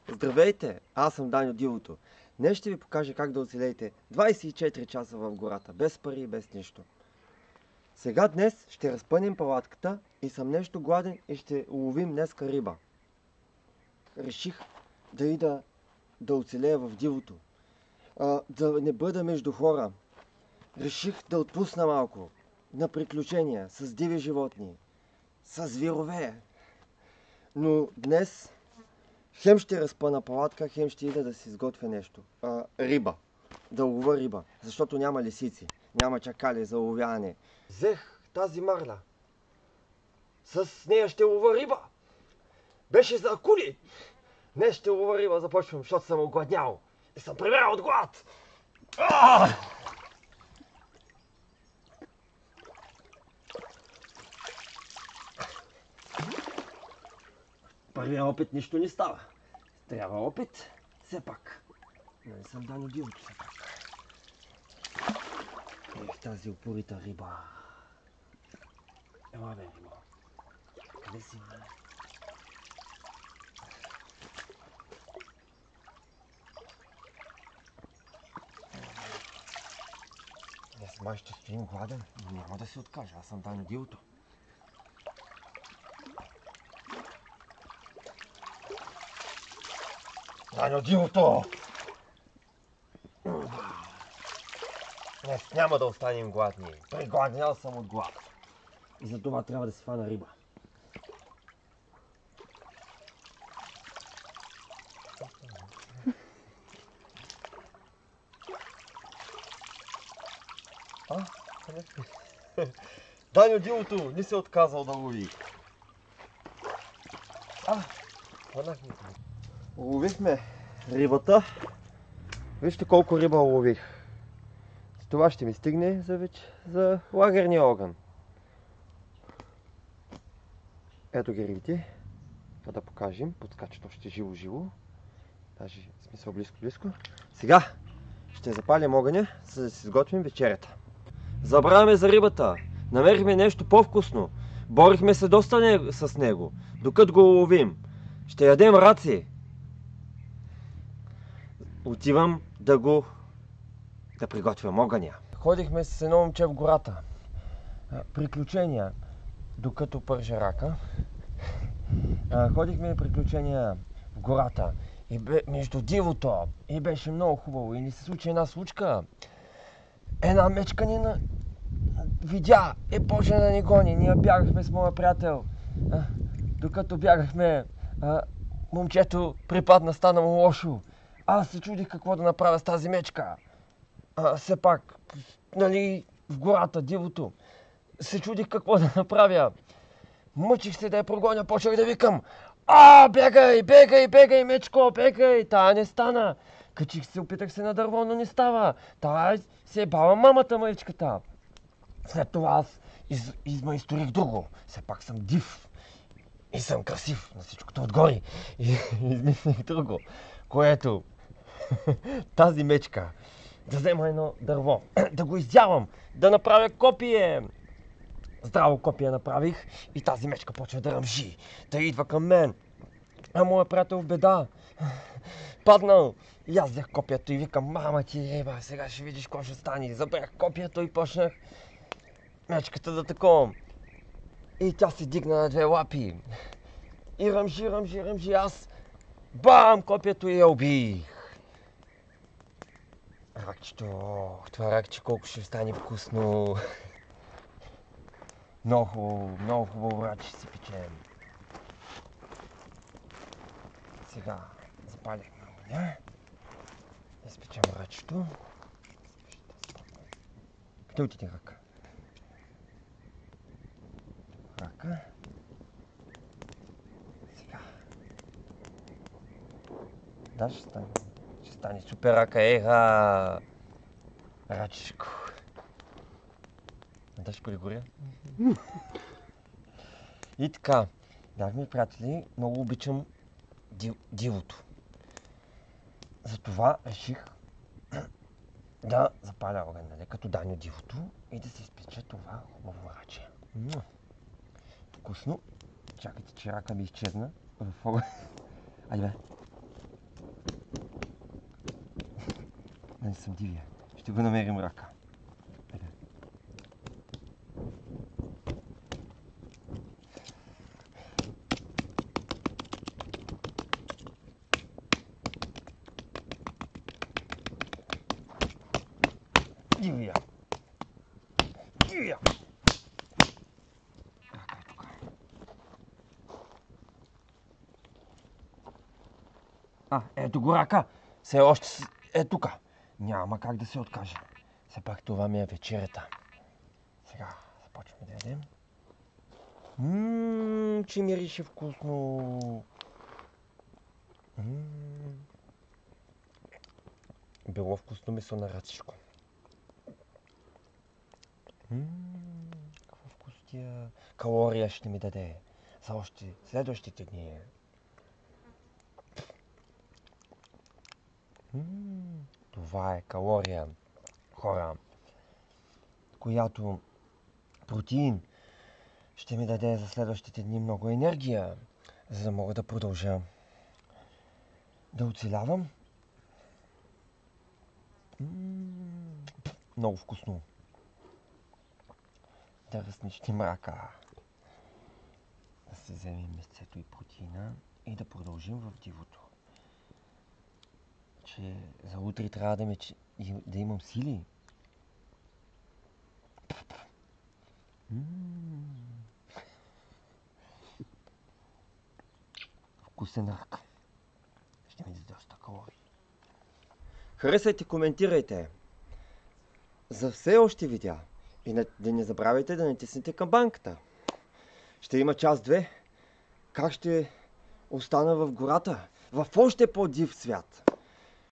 Здравейте, аз съм Даню Дилото. Днес ще ви покажа как да оцелеете 24 часа в гората, без пари и без нищо. Сега днес ще разпънем палатката и съм нещо гладен и ще уловим днеска риба. Реших да оцелея в дивото, да не бъда между хора. Реших да отпусна малко на приключения с диви животни, с звирове. Но днес хем ще разпъна палатка, хем ще ида да си изготвя нещо. Риба. Да лова риба, защото няма лисици, няма чакали за ловяне. Взех тази марля. С нея ще лова риба. Беше за акули. Днес ще лова риба, започвам, защото съм огладнял. И съм премерал от глад. Първия опит нищо не става. Трябва опит, все пак. Нали съм Даню Дилото, все пак. Ех, тази упорита риба. Ела бе, риба. Къде си, бе? Днес май ще стоим гладен, но няма да се откажа. Аз съм Даню Дилото. Даню Дилото! Днес няма да останем гладни. Прегладнял съм от глад. И за това трябва да си фана риба. Даню Дилото не се отказал да лови. Уловихме рибата. Вижте колко риба улових. Това ще ми стигне за лагерния огън. Ето ги рибите. Да покажем. Подскачат още живо. Даже в смисъл близко. Сега ще запалим огъня, за да си изготвим вечерята. Забравяме за рибата. Намерихме нещо по-вкусно. Борихме се доста с него, докато го уловим. Ще ядем раци. Отивам да приготвям огъня. Ходихме с едно момче в гората. Приключения, докато пържа рака. Ходихме приключения в гората. Между дивото. И беше много хубаво. И ни се случи една случка. Една мечка ни видя и почна да ни гони. Ние бягахме с моя приятел. Докато бягахме, момчето припадна, стана му лошо. Аз се чудих какво да направя с тази мечка. Все пак, нали, в гората, дивото. Се чудих какво да направя. Мъчих се да я прогоня, почнах да викам. Бегай, мечко, бегай! Тая не стана. Качих се, опитах се на дърво, но не става. Тая се е бала мамата мечката. След това аз измайсторих друго. Все пак съм див. И съм красив на всичкото отгоре. И измислих друго, което тази мечка да взема едно дърво, да го издявам, да направя копие. Здраво копие направих и тази мечка почва да ръмжи, да идва към мен. А моят приятел в беда. Паднал. И аз взех копието и викам, мама ти риба, сега ще видиш какво ще стане. Забрах копието и почнах мечката да таковам. И тя се дигна на две лапи. И ръмжи, аз бам, копието и я убих. Ракчето, това ракче колко ще стане вкусно. Много хубаво ракче си печем. Сега запалихме огъня. Изпечем ракчето. Къде отиде рака? Рака. Сега. Да, ще стане. Ще стане супер рака. Еха! Рачешко. Да, ще пригоря. И така. Дами приятели, много обичам дивото. Затова реших да запаля огън, нали, като Даню Дилото и да се изпече това хубаво раче. Вкусно. Чакайте, че рака ми изчезна в огън. Айде бе. Да не съм дивия. Ще го намерим рака. Айде. Дивия. Дивия. Рака е тук. Ето го рака. Все още е тук. Няма как да се откажа. Все пак това ми е вечерята. Сега започваме да ядем. Че мирише вкусно. Било вкусно месо на рацишко. Какво вкусния калория ще ми даде за още следващите дни. Това е калория, хора, която протеин ще ми даде за следващите дни много енергия, за да мога да продължа да оцелявам. Много вкусно. Да разнищим рака. Да се вземем месцето и протеина и да продължим в дивото. Че за утре трябва да имам сили. Вкусен рак. Ще ми даде доста калории. Харесайте, коментирайте. За все още видеа. И да не забравяйте да натиснете камбанката. Ще има част 2. Как ще остана в гората. В още по-див свят.